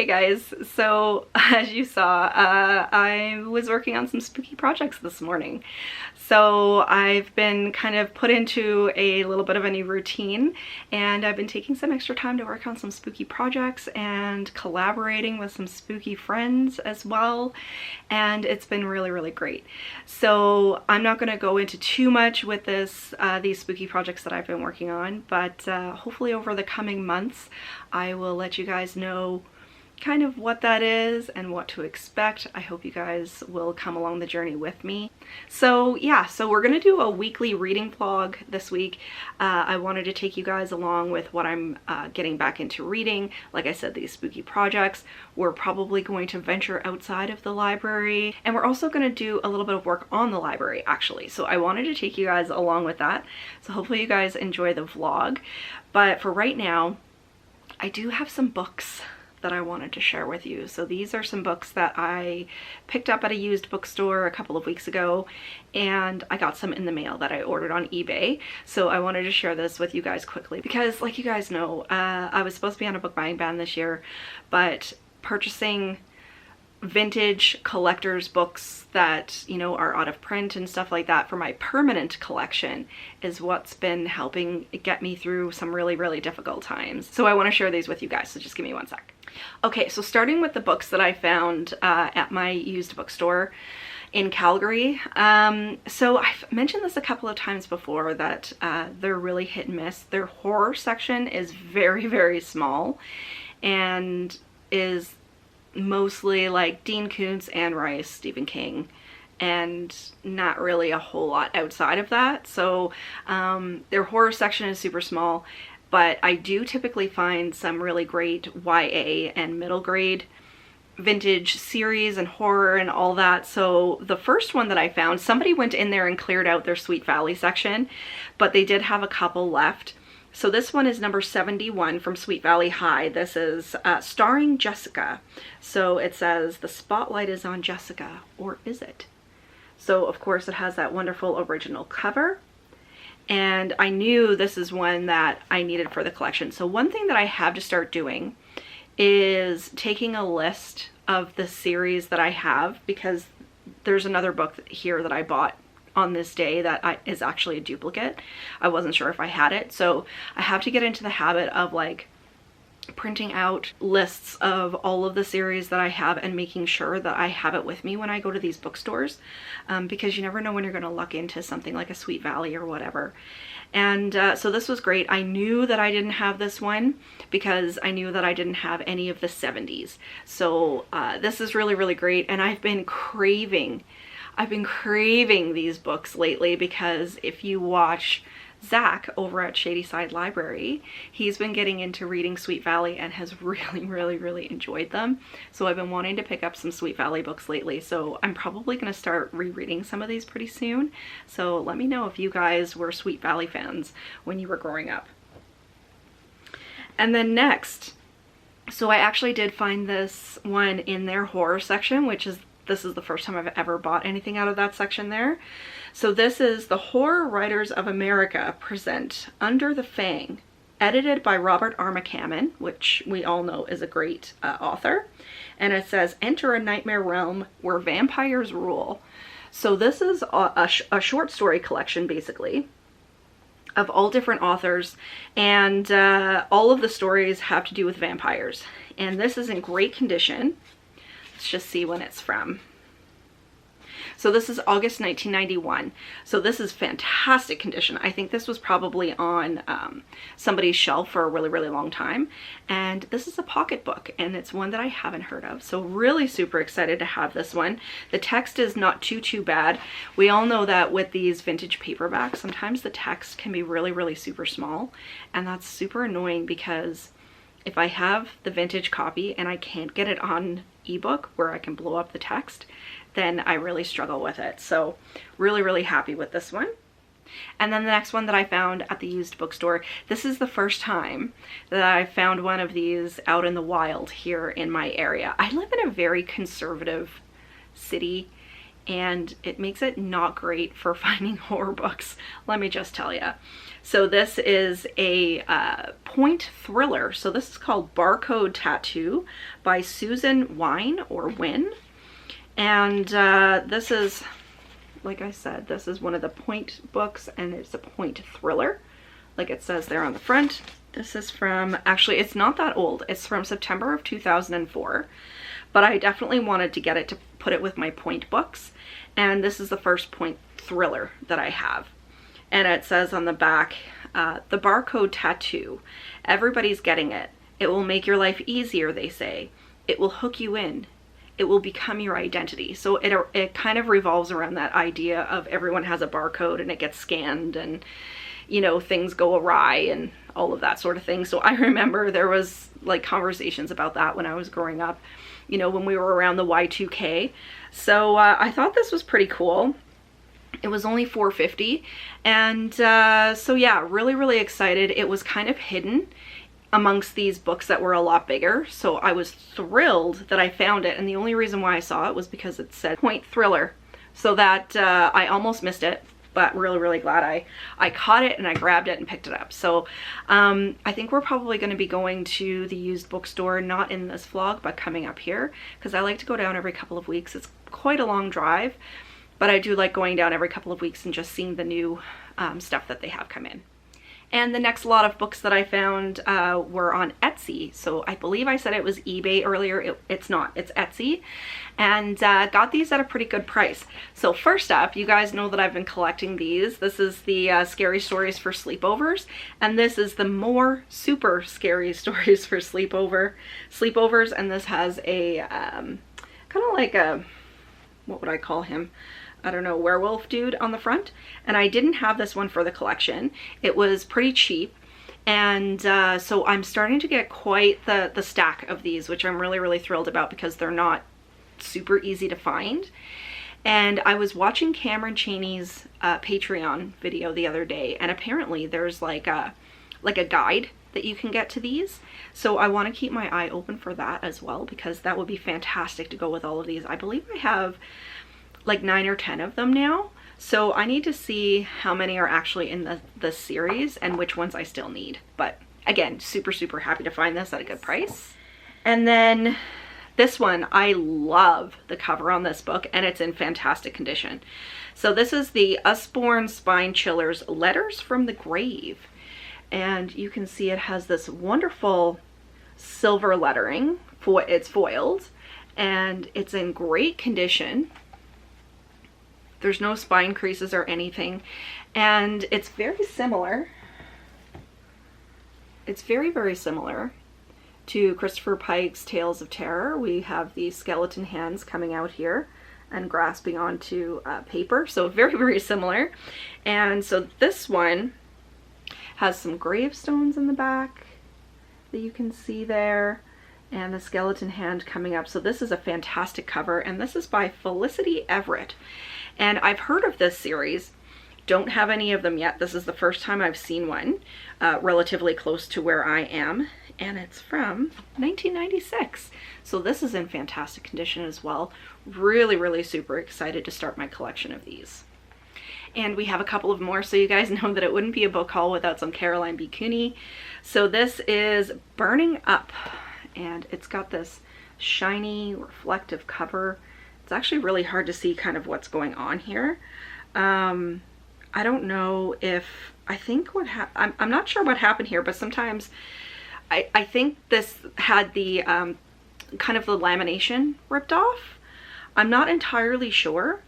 Okay guys, so as you saw, I was working on some spooky projects this morning. So I've been kind of put into a little bit of a new routine, and I've been taking some extra time to work on some spooky projects and collaborating with some spooky friends as well, and it's been really great. So I'm not going to go into too much with these spooky projects that I've been working on, but hopefully over the coming months I will let you guys know kind of what that is and what to expect. I hope you guys will come along the journey with me. So yeah, so we're gonna do a weekly reading vlog this week. I wanted to take you guys along with what I'm getting back into reading. Like I said, these spooky projects. We're probably going to venture outside of the library, and we're also going to do a little bit of work on the library actually. So I wanted to take you guys along with that. So hopefully you guys enjoy the vlog. But for right now, I do have some books that I wanted to share with you. So these are some books that I picked up at a used bookstore a couple of weeks ago, and I got some in the mail that I ordered on eBay. So I wanted to share this with you guys quickly because, like you guys know, I was supposed to be on a book buying ban this year, but purchasing vintage collectors books that, you know, are out of print and stuff like that for my permanent collection is what's been helping get me through some really difficult times. So I want to share these with you guys, so just give me one sec. Okay, so starting with the books that I found at my used bookstore in Calgary. So I've mentioned this a couple of times before that they're really hit and miss. Their horror section is very small and is mostly like Dean Koontz, Anne Rice, Stephen King, and not really a whole lot outside of that. So their horror section is super small, but I do typically find some really great YA and middle grade vintage series and horror and all that. So the first one that I found, somebody went in there and cleared out their Sweet Valley section, but they did have a couple left. So this one is number 71 from Sweet Valley High. This is starring Jessica. So it says, "The spotlight is on Jessica, or is it?" So of course it has that wonderful original cover. And I knew this is one that I needed for the collection. So one thing that I have to start doing is taking a list of the series that I have, because there's another book here that I bought on this day that is actually a duplicate. I wasn't sure if I had it, so I have to get into the habit of like printing out lists of all of the series that I have and making sure that I have it with me when I go to these bookstores, because you never know when you're going to luck into something like a Sweet Valley or whatever. And so this was great. I knew that I didn't have this one because I knew that I didn't have any of the 70s. So this is really great, and I've been craving these books lately, because if you watch Zach over at Shadyside Library, he's been getting into reading Sweet Valley and has really enjoyed them. So I've been wanting to pick up some Sweet Valley books lately, so I'm probably going to start rereading some of these pretty soon. So let me know if you guys were Sweet Valley fans when you were growing up. And then next, so I actually did find this one in their horror section, this is the first time I've ever bought anything out of that section there. So this is The Horror Writers of America present Under the Fang, edited by Robert R. McCammon, which we all know is a great author. And it says, "Enter a nightmare realm where vampires rule." So this is a short story collection, basically, of all different authors, and all of the stories have to do with vampires. And this is in great condition. Let's just see when it's from. So this is August 1991. So this is fantastic condition. I think this was probably on somebody's shelf for a really long time. And this is a pocketbook, and it's one that I haven't heard of. So really super excited to have this one. The text is not too bad. We all know that with these vintage paperbacks, sometimes the text can be really super small. And that's super annoying, because if I have the vintage copy and I can't get it on ebook where I can blow up the text, then I really struggle with it. So really happy with this one. And then the next one that I found at the used bookstore, this is the first time that I found one of these out in the wild here in my area. I live in a very conservative city, and it makes it not great for finding horror books, let me just tell you. So this is a point thriller. So this is called Barcode Tattoo by Susan Wine or Wynn. And this is, like I said, this is one of the point books, and it's a point thriller, like it says there on the front. This is from, actually, it's not that old. It's from September of 2004, but I definitely wanted to get it to put it with my point books. And this is the first point thriller that I have. And it says on the back, the barcode tattoo. Everybody's getting it. It will make your life easier, they say. It will hook you in. It will become your identity. So it kind of revolves around that idea of everyone has a barcode and it gets scanned, and you know, things go awry and all of that sort of thing. So I remember there was like conversations about that when I was growing up, you know, when we were around the Y2K. So I thought this was pretty cool. It was only $4.50, and so yeah, really excited. It was kind of hidden amongst these books that were a lot bigger, so I was thrilled that I found it, and the only reason why I saw it was because it said point thriller, so that I almost missed it, but really glad I caught it and I grabbed it and picked it up. So I think we're probably going to be going to the used bookstore, not in this vlog, but coming up here, because I like to go down every couple of weeks. It's quite a long drive, but I do like going down every couple of weeks and just seeing the new stuff that they have come in. And the next lot of books that I found were on Etsy. So I believe I said it was eBay earlier. It's not, it's Etsy. And got these at a pretty good price. So first up, you guys know that I've been collecting these. This is the Scary Stories for Sleepovers. And this is the More Super Scary Stories for Sleepovers. And this has a kind of like a, what would I call him? I don't know, werewolf dude on the front. And I didn't have this one for the collection. It was pretty cheap. And so I'm starting to get quite the stack of these, which I'm really thrilled about, because they're not super easy to find. And I was watching Cameron Chaney's Patreon video the other day, and apparently there's like a guide that you can get to these. So I want to keep my eye open for that as well, because that would be fantastic to go with all of these. I believe I have like 9 or 10 of them now. So I need to see how many are actually in the series and which ones I still need. But again, super happy to find this at a good price. And then this one, I love the cover on this book, and it's in fantastic condition. So this is the Usborne Spine Chillers Letters from the Grave. And you can see it has this wonderful silver lettering. It's foiled, and it's in great condition. There's no spine creases or anything, and it's very similar. It's very similar to Christopher Pike's Tales of Terror. We have these skeleton hands coming out here and grasping onto paper, so very similar. And so this one has some gravestones in the back that you can see there, and the skeleton hand coming up. So this is a fantastic cover, and this is by Felicity Everett. And I've heard of this series, don't have any of them yet. This is the first time I've seen one relatively close to where I am, and it's from 1996. So this is in fantastic condition as well. Really super excited to start my collection of these. And we have a couple of more, so you guys know that it wouldn't be a book haul without some Caroline B. Cooney. So this is Burning Up, and it's got this shiny reflective cover. It's actually really hard to see kind of what's going on here. I don't know if, I think what I'm not sure what happened here, but sometimes I think this had the kind of the lamination ripped off. I'm not entirely sure,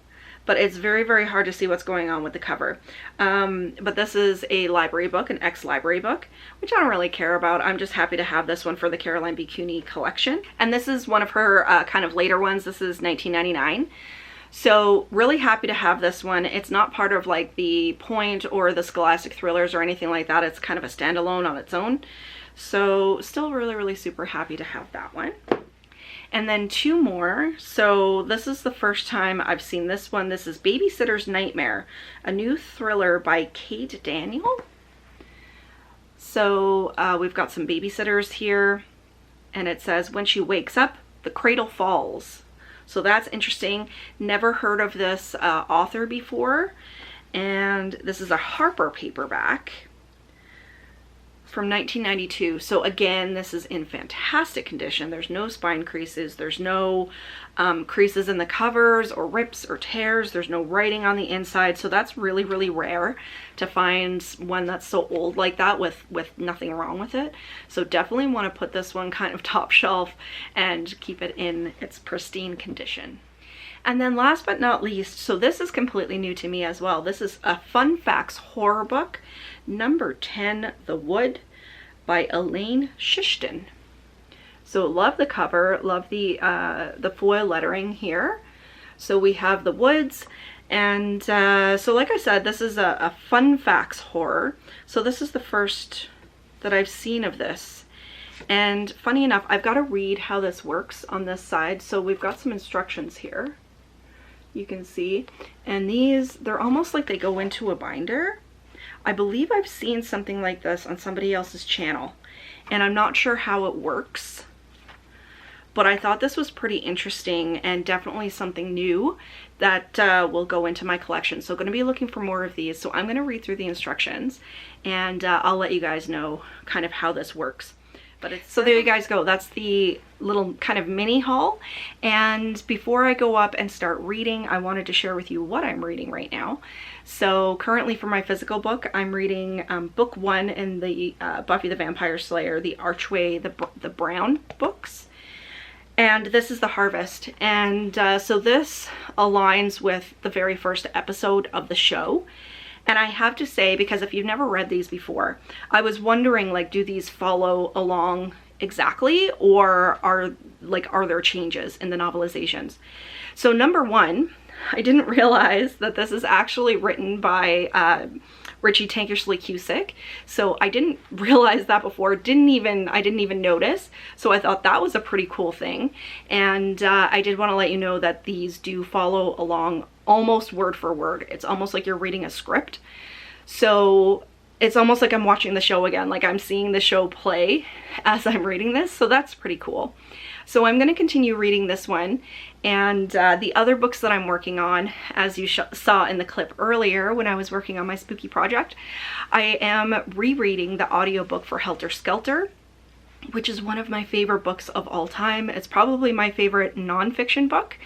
but it's very hard to see what's going on with the cover. But this is a library book, an ex-library book, which I don't really care about. I'm just happy to have this one for the Caroline B. Cooney collection. And this is one of her kind of later ones. This is 1999. So really happy to have this one. It's not part of like the Point or the Scholastic Thrillers or anything like that. It's kind of a standalone on its own. So still really super happy to have that one. And then 2 more. So this is the first time I've seen this one. This is Babysitter's Nightmare, a new thriller by Kate Daniel. So we've got some babysitters here, and it says, when she wakes up, the cradle falls. So that's interesting. Never heard of this author before. And this is a Harper paperback from 1992. So again, this is in fantastic condition. There's no spine creases. There's no creases in the covers or rips or tears. There's no writing on the inside. So that's really, really rare to find one that's so old like that with nothing wrong with it. So definitely want to put this one kind of top shelf and keep it in its pristine condition. And then last but not least, so this is completely new to me as well. This is a Fun Facts horror book, number 10, The Wood by Elaine Shishton. So love the cover, love the foil lettering here. So we have the woods, and so like I said, this is a Fun Facts horror. So this is the first that I've seen of this. And funny enough, I've got to read how this works on this side. So we've got some instructions here. You can see, and these, they're almost like they go into a binder. I believe I've seen something like this on somebody else's channel, and I'm not sure how it works, but I thought this was pretty interesting and definitely something new that will go into my collection. So I'm going to be looking for more of these. So I'm going to read through the instructions, and I'll let you guys know kind of how this works. So there you guys go. That's the little kind of mini haul. And before I go up and start reading, I wanted to share with you what I'm reading right now. So currently for my physical book, I'm reading book 1 in the Buffy the Vampire Slayer, the Archway, the Brown books. And this is The Harvest. And so this aligns with the very first episode of the show. And I have to say, because if you've never read these before, I was wondering, like, do these follow along exactly, or are there changes in the novelizations? So number 1, I didn't realize that this is actually written by Richie Tankersley Cusick. So I didn't realize that before, I didn't even notice. So I thought that was a pretty cool thing. And I did want to let you know that these do follow along almost word for word. It's almost like you're reading a script. So it's almost like I'm watching the show again, like I'm seeing the show play as I'm reading this. So that's pretty cool. So I'm going to continue reading this one. And the other books that I'm working on, as you saw in the clip earlier when I was working on my spooky project, I am rereading the audiobook for Helter, Skelter, which is one of my favorite books of all time. It's probably my favorite nonfiction book,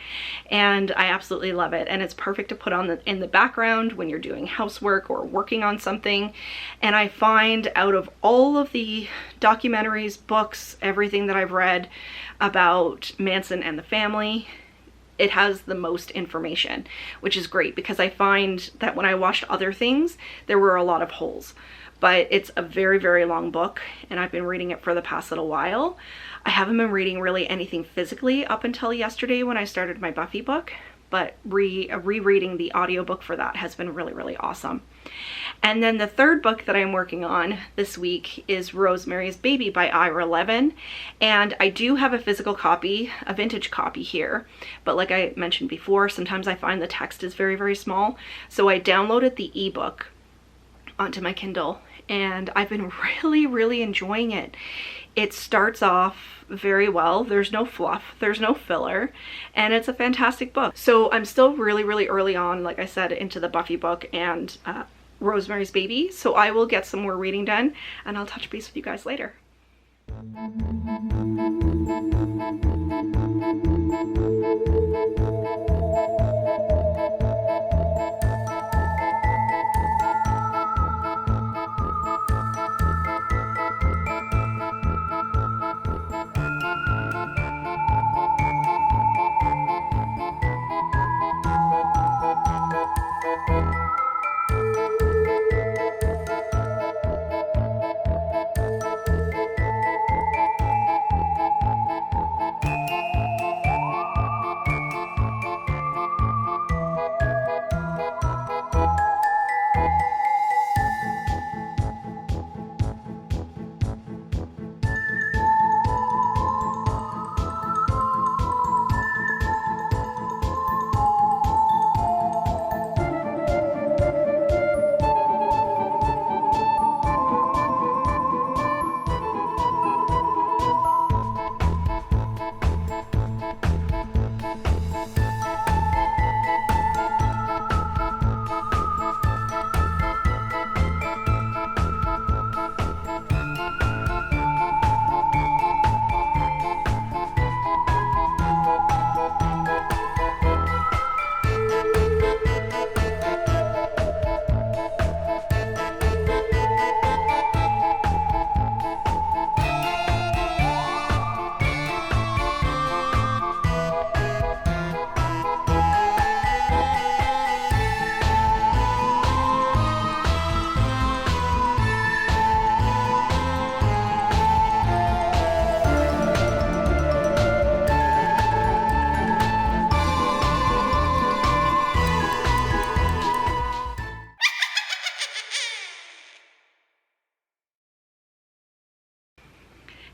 and I absolutely love it. And it's perfect to put on in the background when you're doing housework or working on something. And I find out of all of the documentaries, books, everything that I've read about Manson and the family, it has the most information, which is great, because I find that when I watched other things, there were a lot of holes. But it's a very, very long book, and I've been reading it for the past little while. I haven't been reading really anything physically up until yesterday when I started my Buffy book, but rereading the audiobook for that has been really, really awesome. And then the third book that I'm working on this week is Rosemary's Baby by Ira Levin. And I do have a physical copy, a vintage copy here, but like I mentioned before, sometimes I find the text is very, very small. So I downloaded the ebook onto my Kindle, and I've been really, really enjoying it. It starts off very well. There's no fluff, there's no filler, and it's a fantastic book. So I'm still really, really early on, like I said, into the Buffy book and Rosemary's Baby. So I will get some more reading done, and I'll touch base with you guys later.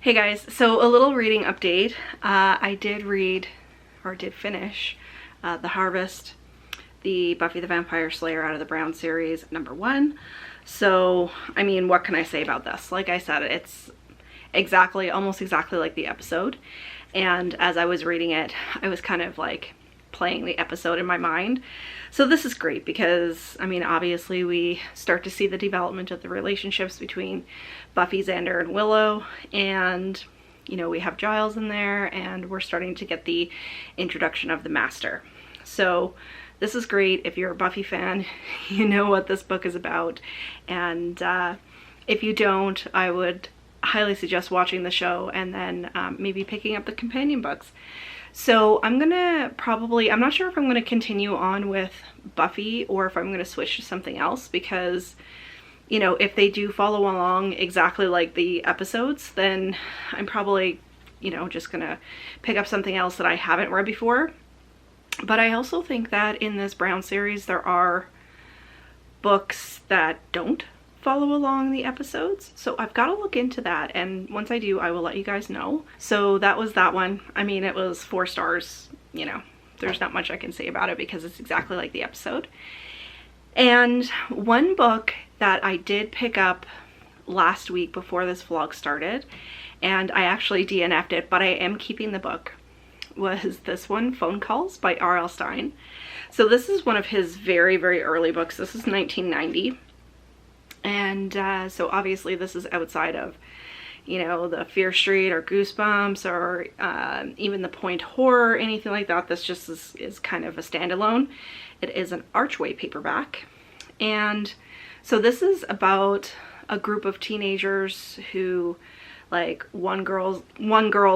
Hey guys, so a little reading update. I did finish The Harvest, the Buffy the Vampire Slayer Out of the Brown series, #1. So, I mean, what can I say about this? Like I said, it's almost exactly like the episode. And as I was reading it, I was kind of like playing the episode in my mind. So this is great because, I mean, obviously we start to see the development of the relationships between Buffy, Xander, and Willow, and, you know, we have Giles in there, and we're starting to get the introduction of the Master. So this is great. If you're a Buffy fan, you know what this book is about, and if you don't, I would highly suggest watching the show and then maybe picking up the companion books. So I'm not sure if I'm gonna continue on with Buffy or if I'm gonna switch to something else, because, you know, if they do follow along exactly like the episodes, then I'm probably, you know, just gonna pick up something else that I haven't read before. But I also think that in this Brown series there are books that don't follow along the episodes, so I've got to look into that, and once I do, I will let you guys know. So that was that one. I mean, it was 4 stars, you know, there's not much I can say about it because it's exactly like the episode. And one book that I did pick up last week before this vlog started, and I actually DNF'd it, but I am keeping the book, was this one, Phone Calls by R.L. Stine. So this is one of his very, very early books. This is 1990. And so obviously this is outside of, you know, the Fear Street or Goosebumps or even the Point Horror, anything like that. This just is kind of a standalone. It is an Archway paperback. And so this is about a group of teenagers who, like, one girl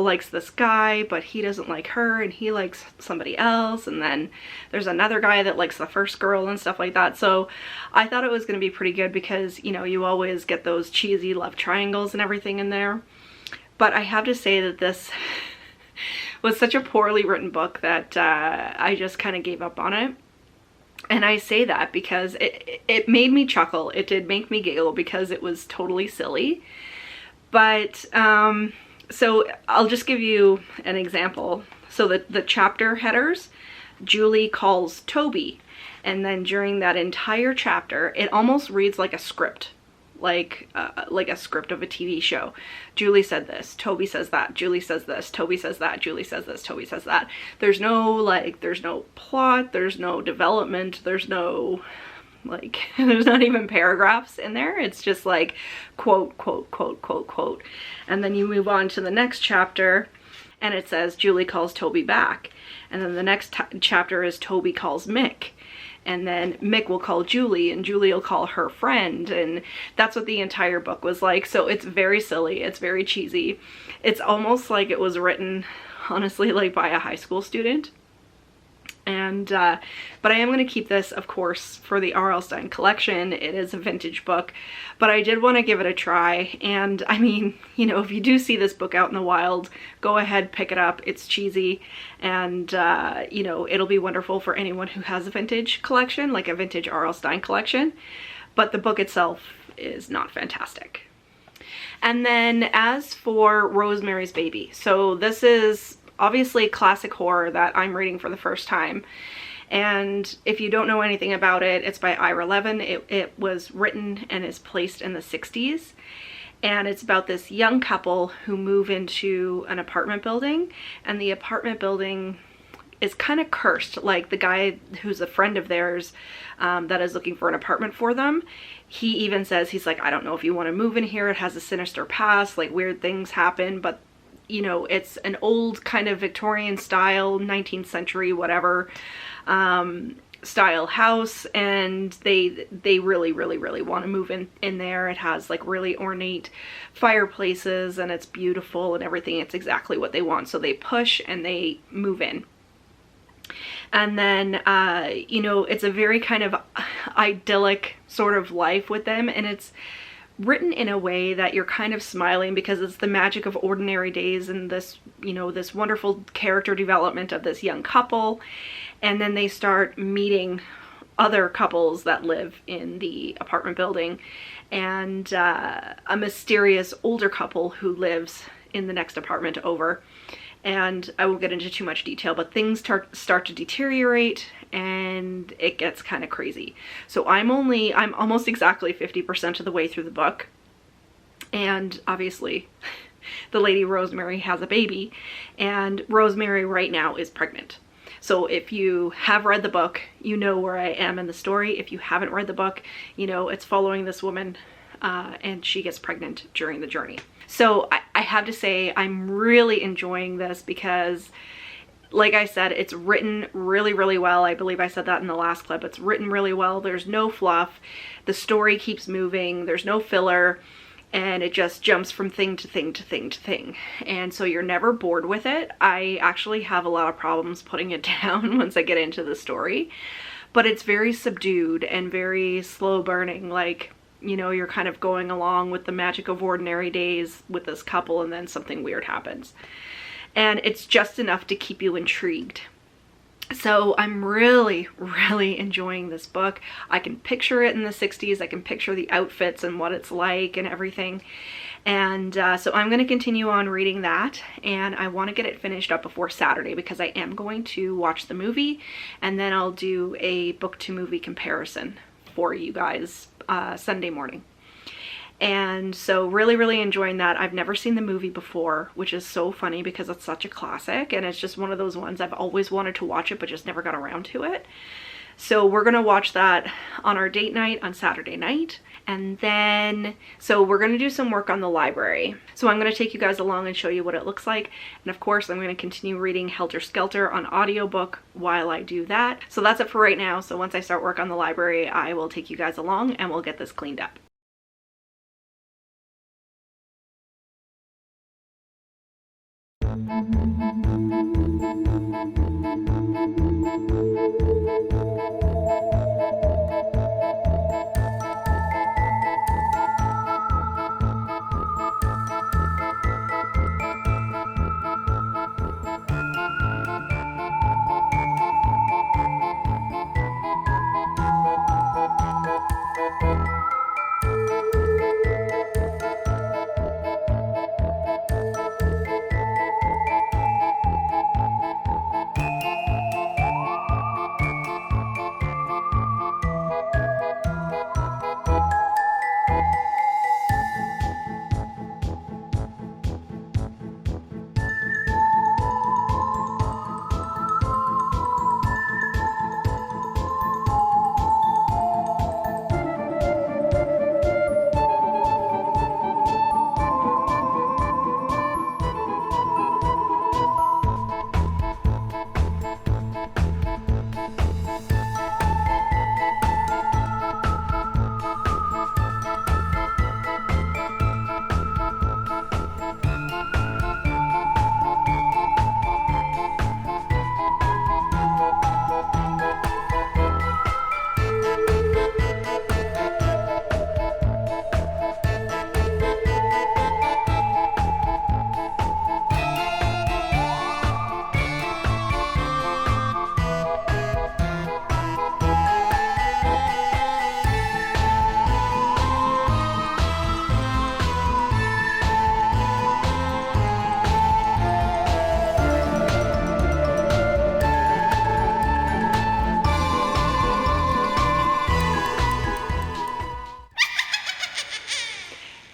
likes this guy, but he doesn't like her, and he likes somebody else, and then there's another guy that likes the first girl and stuff like that. So I thought it was going to be pretty good because, you know, you always get those cheesy love triangles and everything in there. But I have to say that this was such a poorly written book that I just kind of gave up on it. And I say that because it made me chuckle. It did make me giggle because it was totally silly. But, so I'll just give you an example. So the chapter headers, Julie calls Toby. And then during that entire chapter, it almost reads like a script, like a script of a TV show. Julie said this, Toby says that, Julie says this, Toby says that, Julie says this, Toby says that. There's no plot, there's no development, there's no, like, there's not even paragraphs in there. It's just like quote, quote, quote, quote, quote. And then you move on to the next chapter and it says Julie calls Toby back. And then the next chapter is Toby calls Mick. And then Mick will call Julie and Julie will call her friend. And that's what the entire book was like. So it's very silly. It's very cheesy. It's almost like it was written, honestly, like by a high school student. And but I am going to keep this, of course, for the R.L. Stine collection. It is a vintage book, but I did want to give it a try. And I mean, you know, if you do see this book out in the wild, go ahead, pick it up. It's cheesy, and you know, it'll be wonderful for anyone who has a vintage collection, like a vintage R.L. Stine collection. But the book itself is not fantastic. And then as for Rosemary's Baby, so this is obviously classic horror that I'm reading for the first time. And if you don't know anything about it, it's by Ira Levin. It was written and is placed in the 60s. And it's about this young couple who move into an apartment building, and the apartment building is kind of cursed. Like, the guy who's a friend of theirs that is looking for an apartment for them, he even says, he's like, I don't know if you want to move in here. It has a sinister past, like weird things happen, but you know, it's an old kind of Victorian style, 19th century, whatever, style house, and they really want to move in there. It has like really ornate fireplaces and it's beautiful and everything. It's exactly what they want. So they push and they move in. And then, you know, it's a very kind of idyllic sort of life with them, and it's written in a way that you're kind of smiling because it's the magic of ordinary days and this, you know, this wonderful character development of this young couple. And then they start meeting other couples that live in the apartment building, and a mysterious older couple who lives in the next apartment over. And I won't get into too much detail, but things start to deteriorate and it gets kind of crazy. So I'm almost exactly 50% of the way through the book. And obviously the lady Rosemary has a baby, and Rosemary right now is pregnant. So if you have read the book, you know where I am in the story. If you haven't read the book, you know it's following this woman and she gets pregnant during the journey. So I have to say I'm really enjoying this because, like I said, it's written really, really well. I believe I said that in the last clip. It's written really well. There's no fluff. The story keeps moving. There's no filler. And it just jumps from thing to thing to thing to thing. And so you're never bored with it. I actually have a lot of problems putting it down once I get into the story. But it's very subdued and very slow burning. Like, you know, you're kind of going along with the magic of ordinary days with this couple, and then something weird happens. And it's just enough to keep you intrigued. So I'm really, really enjoying this book. I can picture it in the 60s. I can picture the outfits and what it's like and everything. And so I'm going to continue on reading that, and I want to get it finished up before Saturday because I am going to watch the movie, and then I'll do a book to movie comparison for you guys Sunday morning. And so really, really enjoying that. I've never seen the movie before, which is so funny because it's such a classic, and it's just one of those ones I've always wanted to watch it but just never got around to it. So we're gonna watch that on our date night on Saturday night. And then, so we're gonna do some work on the library. So I'm gonna take you guys along and show you what it looks like. And of course, I'm gonna continue reading Helter Skelter on audiobook while I do that. So that's it for right now. So once I start work on the library, I will take you guys along and we'll get this cleaned up.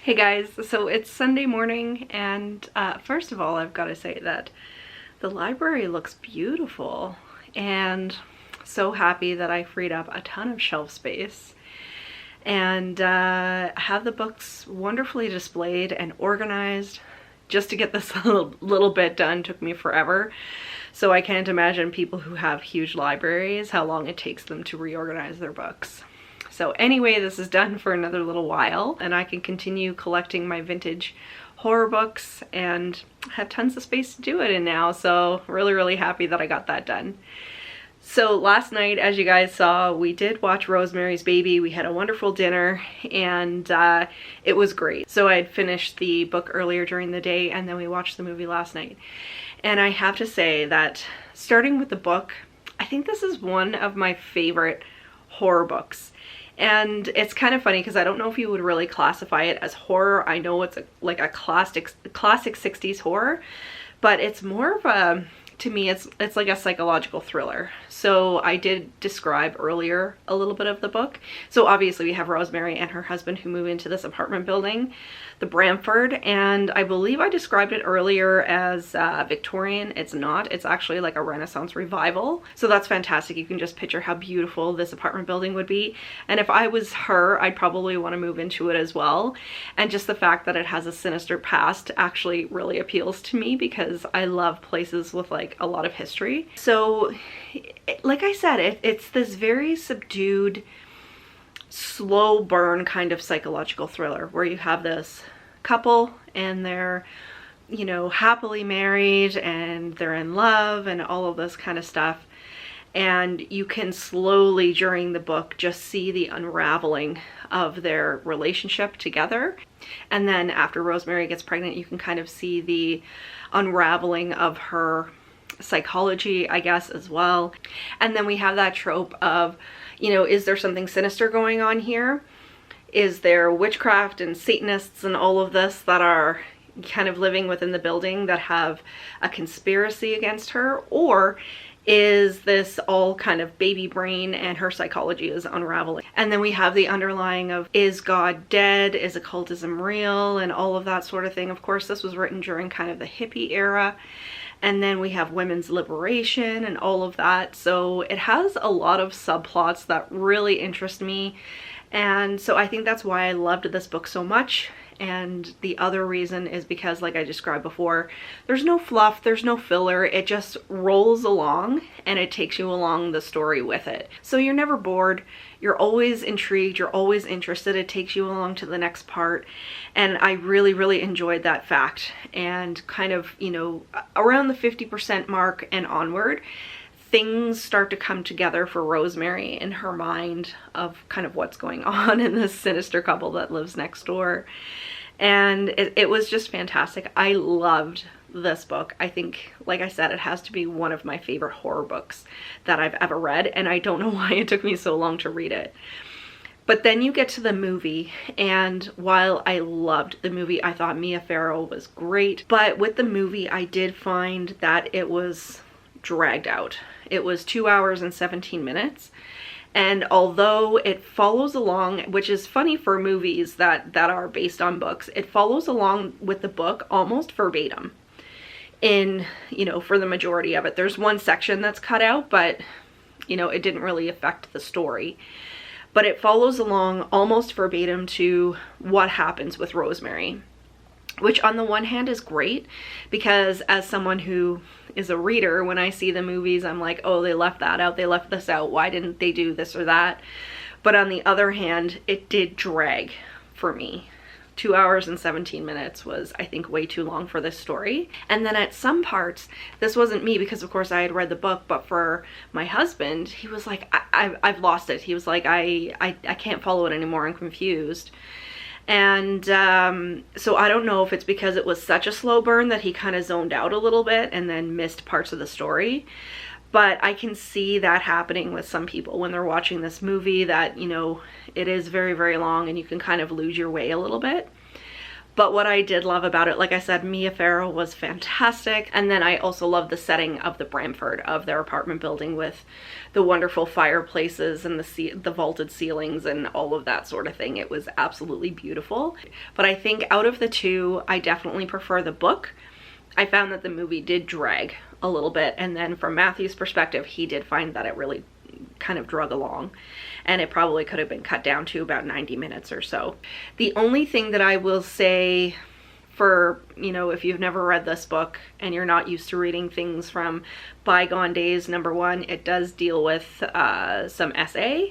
Hey guys, so it's Sunday morning, and first of all, I've got to say that the library looks beautiful, and so happy that I freed up a ton of shelf space and have the books wonderfully displayed and organized. Just to get this little bit done took me forever, so I can't imagine people who have huge libraries how long it takes them to reorganize their books. So anyway, this is done for another little while, and I can continue collecting my vintage horror books and have tons of space to do it in now. So really, really happy that I got that done. So last night, as you guys saw, we did watch Rosemary's Baby. We had a wonderful dinner, and it was great. So I had finished the book earlier during the day, and then we watched the movie last night. And I have to say that starting with the book, I think this is one of my favorite horror books. And it's kind of funny because I don't know if you would really classify it as horror. I know it's like a classic 60s horror, but it's more of a, to me, it's like a psychological thriller. So I did describe earlier a little bit of the book. So obviously we have Rosemary and her husband who move into this apartment building, the Bramford, and I believe I described it earlier as Victorian. It's not. It's actually like a Renaissance revival. So that's fantastic. You can just picture how beautiful this apartment building would be. And if I was her, I'd probably want to move into it as well. And just the fact that it has a sinister past actually really appeals to me because I love places with like a lot of history. So like I said, it's this very subdued, slow burn kind of psychological thriller where you have this couple and they're, you know, happily married and they're in love and all of this kind of stuff. And you can slowly during the book just see the unraveling of their relationship together. And then after Rosemary gets pregnant, you can kind of see the unraveling of her psychology, I guess, as well. And then we have that trope of, you know, is there something sinister going on here? Is there witchcraft and Satanists and all of this that are kind of living within the building that have a conspiracy against her? Or is this all kind of baby brain and her psychology is unraveling? And then we have the underlying of, is God dead? Is occultism real? And all of that sort of thing. Of course, this was written during kind of the hippie era. And then we have women's liberation and all of that. So it has a lot of subplots that really interest me. And so I think that's why I loved this book so much. And the other reason is because, like I described before, there's no fluff, there's no filler. It just rolls along and it takes you along the story with it. So you're never bored. You're always intrigued. You're always interested. It takes you along to the next part. And I really, really enjoyed that fact. And kind of, you know, around the 50% mark and onward, things start to come together for Rosemary in her mind of kind of what's going on in this sinister couple that lives next door. And it was just fantastic. I loved this book. I think, like I said, it has to be one of my favorite horror books that I've ever read, and I don't know why it took me so long to read it. But then you get to the movie, and while I loved the movie, I thought Mia Farrow was great, but with the movie I did find that it was dragged out. It was 2 hours and 17 minutes. And although it follows along, which is funny for movies that are based on books, it follows along with the book almost verbatim in, you know, for the majority of it. There's one section that's cut out, but, you know, it didn't really affect the story. But it follows along almost verbatim to what happens with Rosemary, which on the one hand is great because as someone who is a reader, when I see the movies, I'm like, oh, they left that out, they left this out, why didn't they do this or that? But on the other hand, it did drag for me. 2 hours and 17 minutes was, I think, way too long for this story. And then at some parts, this wasn't me because of course I had read the book, but for my husband, he was like, I've lost it. He was like, I can't follow it anymore, I'm confused. And so I don't know if it's because it was such a slow burn that he kind of zoned out a little bit and then missed parts of the story. But I can see that happening with some people when they're watching this movie, that, you know, it is very, very long and you can kind of lose your way a little bit. But what I did love about it, like I said, Mia Farrow was fantastic. And then I also love the setting of the Bramford, of their apartment building with the wonderful fireplaces and the vaulted ceilings and all of that sort of thing. It was absolutely beautiful. But I think out of the two, I definitely prefer the book. I found that the movie did drag a little bit. And then from Matthew's perspective, he did find that it really kind of drug along, and it probably could have been cut down to about 90 minutes or so. The only thing that I will say for, you know, if you've never read this book and you're not used to reading things from bygone days, number one, it does deal with some SA,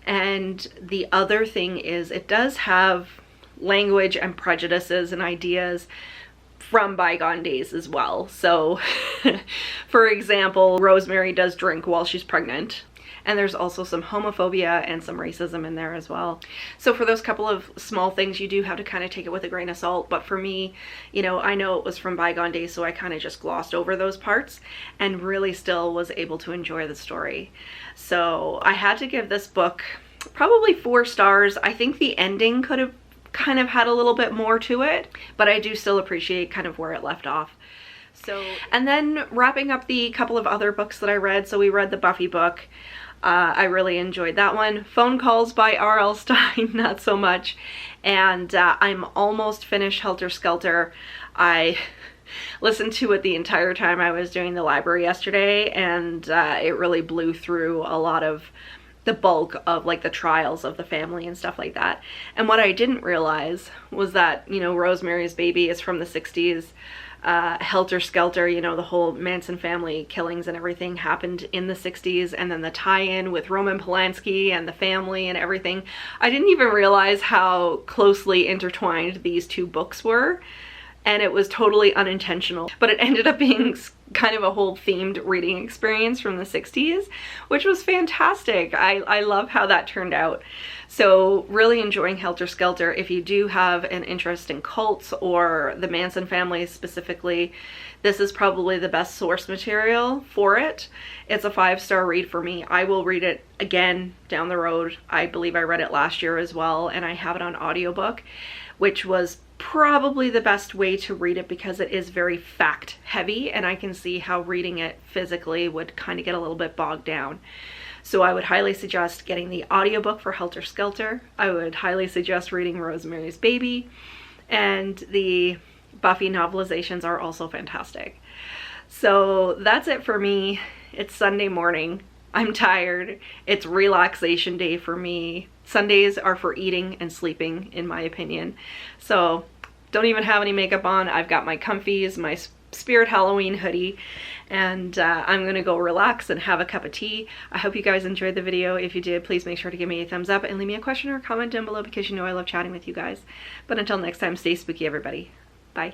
and the other thing is it does have language and prejudices and ideas from bygone days as well. So for example, Rosemary does drink while she's pregnant. And there's also some homophobia and some racism in there as well. So for those couple of small things, you do have to kind of take it with a grain of salt. But for me, you know, I know it was from bygone days, so I kind of just glossed over those parts and really still was able to enjoy the story. So I had to give this book probably 4 stars. I think the ending could have kind of had a little bit more to it, but I do still appreciate kind of where it left off. So, and then wrapping up the couple of other books that I read. So we read the Buffy book. I really enjoyed that one. Phone Calls by R.L. Stine, not so much. And I'm almost finished Helter Skelter. I listened to it the entire time I was doing the library yesterday, and it really blew through a lot of the bulk of like the trials of the family and stuff like that. And what I didn't realize was that, you know, Rosemary's Baby is from the 60s. Helter Skelter, you know, the whole Manson family killings and everything happened in the 60s, and then the tie-in with Roman Polanski and the family and everything. I didn't even realize how closely intertwined these two books were, and it was totally unintentional, but it ended up being kind of a whole themed reading experience from the 60s, which was fantastic. I love how that turned out. So really enjoying Helter Skelter. If you do have an interest in cults or the Manson family specifically, this is probably the best source material for it. It's a 5-star read for me. I will read it again down the road. I believe I read it last year as well, and I have it on audiobook, which was probably the best way to read it because it is very fact heavy, and I can see how reading it physically would kind of get a little bit bogged down. So I would highly suggest getting the audiobook for Helter Skelter. I would highly suggest reading Rosemary's Baby, and the Buffy novelizations are also fantastic. So that's it for me. It's Sunday morning. I'm tired. It's relaxation day for me. Sundays are for eating and sleeping, in my opinion. So don't even have any makeup on. I've got my comfies, my Spirit Halloween hoodie, and I'm gonna go relax and have a cup of tea. I hope you guys enjoyed the video. If you did, please make sure to give me a thumbs up and leave me a question or a comment down below, because you know I love chatting with you guys. But until next time, stay spooky, everybody. Bye.